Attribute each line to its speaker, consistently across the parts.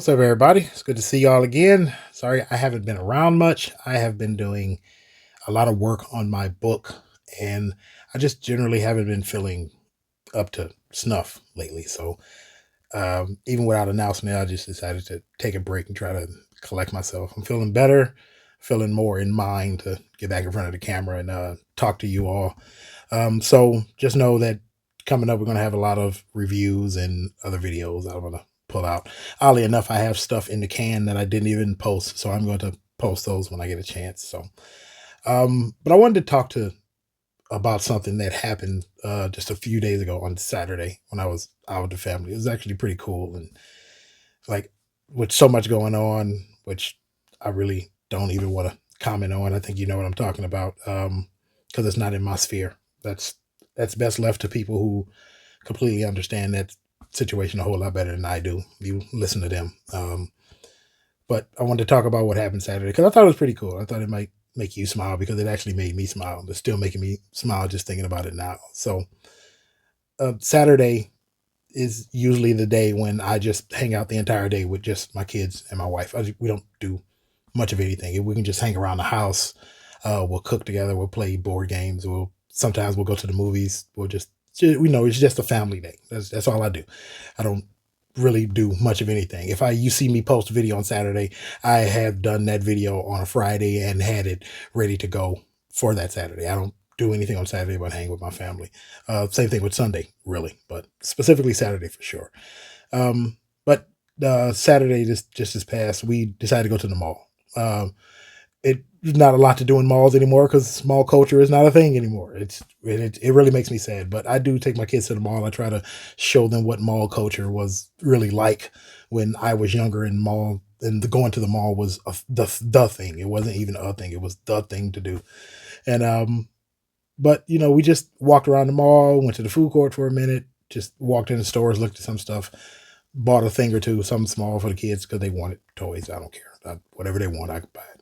Speaker 1: What's up, everybody? It's good to see y'all again. Sorry, I haven't been around much. I have been doing a lot of work on my book, and I just generally haven't been feeling up to snuff lately. So, even without announcing it, I just decided to take a break and try to collect myself. I'm feeling better, feeling more in mind to get back in front of the camera and talk to you all. So, just know that coming up, we're going to have a lot of reviews and other videos I'm going to pull out. Oddly enough, I have stuff in the can that I didn't even post, so I'm going to post those when I get a chance. So, but I wanted to talk to about something that happened just a few days ago on Saturday when I was out with the family. It was actually pretty cool, and like with so much going on, which I really don't even want to comment on. I think you know what I'm talking about, because it's not in my sphere. That's that's best left to people who completely understand that situation a whole lot better than I do. You listen to them. But I wanted to talk about what happened Saturday because I thought it was pretty cool. I thought it might make you smile because it actually made me smile. It's still making me smile just thinking about it now. So Saturday is usually the day when I just hang out the entire day with just my kids and my wife. We don't do much of anything. We can just hang around the house. We'll cook together. We'll play board games. We'll go to the movies. We know it's just a family day. That's all I do. I don't really do much of anything. If you see me post a video on Saturday, I have done that video on a Friday and had it ready to go for that Saturday. I don't do anything on Saturday but hang with my family. Same thing with Sunday, really, but specifically Saturday for sure. But Saturday just this past, we decided to go to the mall. It's not a lot to do in malls anymore because mall culture is not a thing anymore. It really makes me sad. But I do take my kids to the mall. I try to show them what mall culture was really like when I was younger. And going to the mall was the thing. It wasn't even a thing. It was the thing to do. And but we just walked around the mall, went to the food court for a minute, just walked in the stores, looked at some stuff, bought a thing or two, something small for the kids because they wanted toys. I don't care. Whatever they want, I could buy it.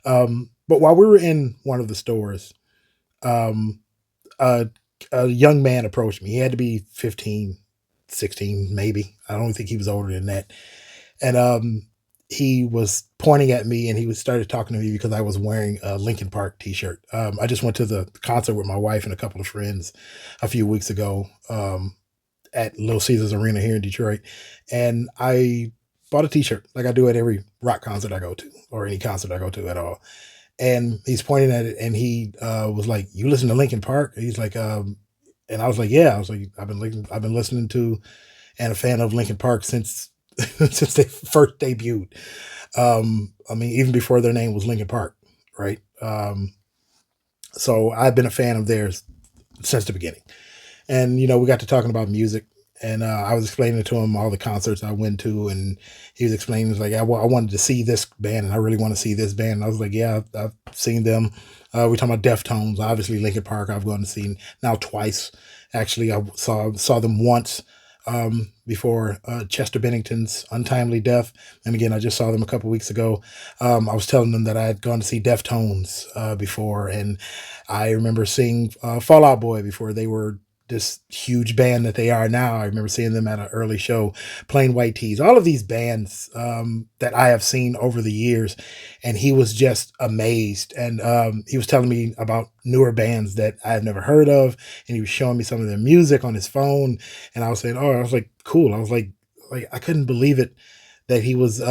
Speaker 1: But while we were in one of the stores, um, a, a young man approached me. He had to be 15, 16, maybe. I don't think he was older than that. And he was pointing at me and he was started talking to me because I was wearing a Lincoln Park t-shirt. I just went to the concert with my wife and a couple of friends a few weeks ago at Little Caesars Arena here in Detroit. And I bought a t-shirt like I do at every rock concert I go to or any concert I go to at all. And he's pointing at it and he was like, "You listen to Lincoln Park?" He's like, and I was like, "Yeah." I was like, I've been listening to and a fan of Lincoln Park since since they first debuted. I mean, even before their name was Lincoln Park, right? So I've been a fan of theirs since the beginning. And we got to talking about music, and I was explaining to him all the concerts I went to, and he was explaining, he was like, I wanted to see this band, and I really want to see this band. And I was like, yeah, I've seen them. We're talking about Deftones, obviously Linkin Park. I've gone to see now twice. Actually, I saw them once before Chester Bennington's untimely death, and again, I just saw them a couple weeks ago. I was telling them that I had gone to see Deftones before, and I remember seeing Fall Out Boy before they were this huge band that they are now. I remember seeing them at an early show, Plain White Tees, all of these bands that I have seen over the years. And he was just amazed. And he was telling me about newer bands that I had never heard of. And he was showing me some of their music on his phone. And I was saying, oh, I was like, cool. I was like, I couldn't believe it that he was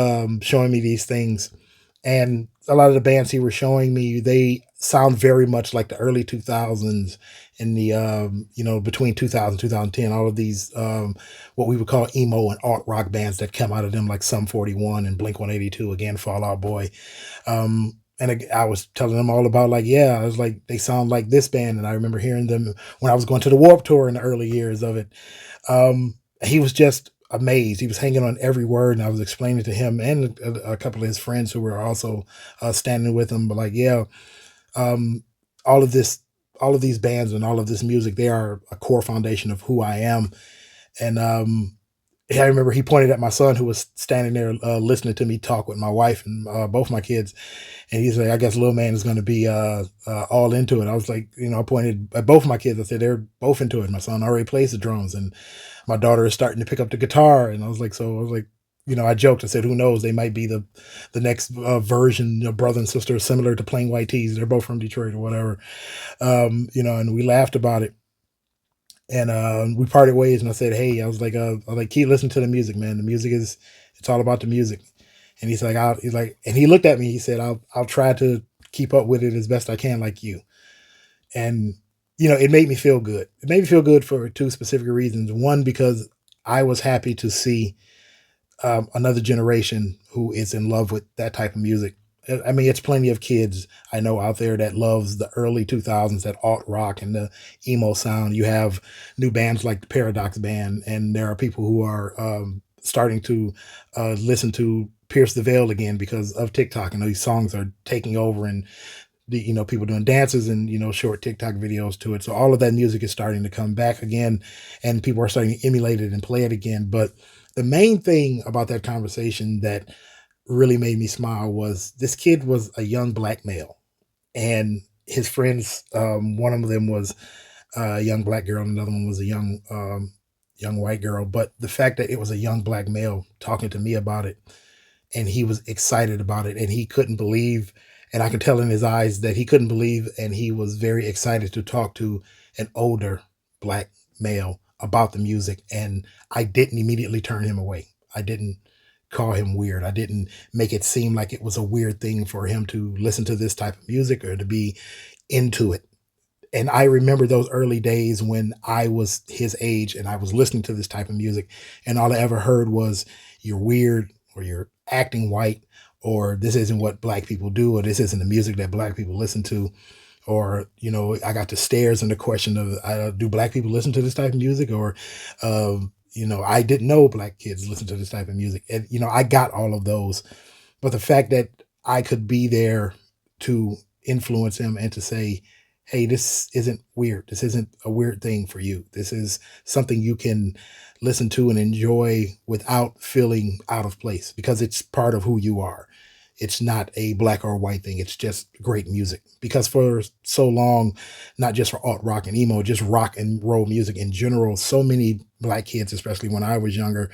Speaker 1: showing me these things. And a lot of the bands he was showing me, they sound very much like the early 2000s in the between 2000 2010. All of these what we would call emo and alt rock bands that come out of them, like Sum 41 and Blink 182, again Fall Out Boy. And I was telling them all about, like, yeah, I was like, they sound like this band. And I remember hearing them when I was going to the Warp Tour in the early years of it. He was just amazed. He was hanging on every word, and I was explaining to him and a couple of his friends who were also standing with him. But like, yeah, um, all of this, all of these bands and all of this music, they are a core foundation of who I am. And yeah, I remember he pointed at my son who was standing there listening to me talk with my wife and both my kids, and he's like, "I guess little man is going to be all into it." I was like, I pointed at both my kids. I said they're both into it. My son already plays the drums, and my daughter is starting to pick up the guitar. And I was like, I joked and said, "Who knows? They might be the next version of brother and sister, similar to Plain White Tees. They're both from Detroit or whatever." And we laughed about it, and we parted ways. And I said, "Hey," I was like, keep listening to the music, man. The music is it's all about the music." And he's like, and he looked at me. He said, I'll try to keep up with it as best I can, like you." And it made me feel good. It made me feel good for two specific reasons. One, because I was happy to see another generation who is in love with that type of music. I mean, it's plenty of kids I know out there that loves the early 2000s, that alt rock and the emo sound. You have new bands like the Paradox Band, and there are people who are starting to listen to Pierce the Veil again because of TikTok, and these songs are taking over, and people doing dances and short TikTok videos to it. So all of that music is starting to come back again, and people are starting to emulate it and play it again. But the main thing about that conversation that really made me smile was this kid was a young black male, and his friends, one of them was a young black girl, and another one was a young white girl. But the fact that it was a young black male talking to me about it, and he was excited about it, and he couldn't believe, and I could tell in his eyes that he couldn't believe, and he was very excited to talk to an older black male about the music. And I didn't immediately turn him away. I didn't call him weird. I didn't make it seem like it was a weird thing for him to listen to this type of music or to be into it. And I remember those early days when I was his age and I was listening to this type of music, and all I ever heard was, "You're weird," or "You're acting white," or "This isn't what black people do," or "This isn't the music that black people listen to." Or, I got the stares and the question of, do black people listen to this type of music? Or, I didn't know black kids listen to this type of music. And, I got all of those. But the fact that I could be there to influence him and to say, "Hey, this isn't weird. This isn't a weird thing for you. This is something you can listen to and enjoy without feeling out of place because it's part of who you are. It's not a black or white thing. It's just great music." Because for so long, not just for alt rock and emo, just rock and roll music in general, so many black kids, especially when I was younger,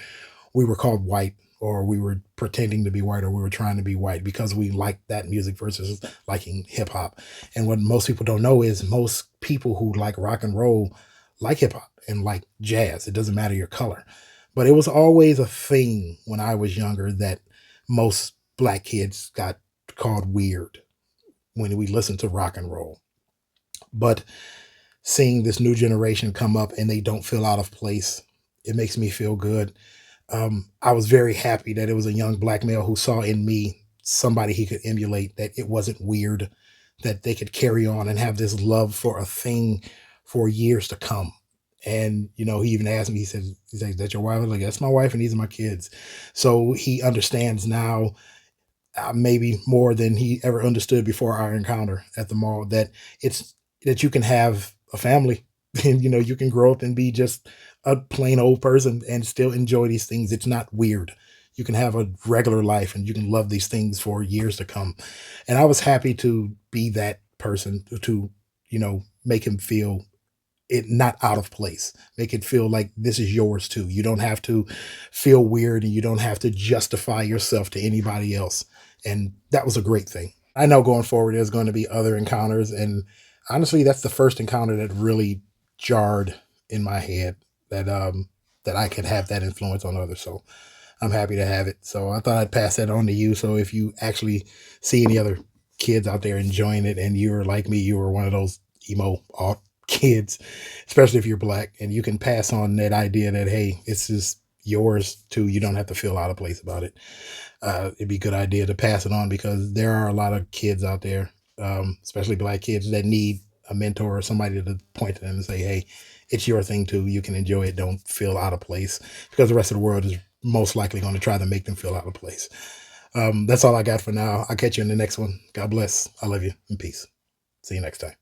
Speaker 1: we were called white, or we were pretending to be white, or we were trying to be white because we liked that music versus liking hip hop. And what most people don't know is most people who like rock and roll like hip hop and like jazz. It doesn't matter your color. But it was always a thing when I was younger that most black kids got called weird when we listened to rock and roll. But seeing this new generation come up and they don't feel out of place, it makes me feel good. I was very happy that it was a young black male who saw in me somebody he could emulate, that it wasn't weird, that they could carry on and have this love for a thing for years to come. And, he even asked me, he's like, "Is that your wife?" I was like, "That's my wife, and these are my kids." So he understands now, maybe more than he ever understood before our encounter at the mall, that it's that you can have a family and you can grow up and be just a plain old person and still enjoy these things. It's not weird. You can have a regular life and you can love these things for years to come. And I was happy to be that person to make him feel it not out of place. Make it feel like this is yours too. You don't have to feel weird, and you don't have to justify yourself to anybody else. And that was a great thing. I know going forward there's going to be other encounters, and honestly that's the first encounter that really jarred in my head that I could have that influence on others. So I'm happy to have it. So I thought I'd pass that on to you. So if you actually see any other kids out there enjoying it, and you're like me, you were one of those emo alt kids, especially if you're black, and you can pass on that idea that, hey, it's just yours too. You don't have to feel out of place about it. It'd be a good idea to pass it on, because there are a lot of kids out there, especially black kids, that need a mentor or somebody to point to them and say, "Hey, it's your thing too. You can enjoy it. Don't feel out of place," because the rest of the world is most likely going to try to make them feel out of place. That's all I got for now. I'll catch you in the next one. God bless. I love you, and peace. See you next time.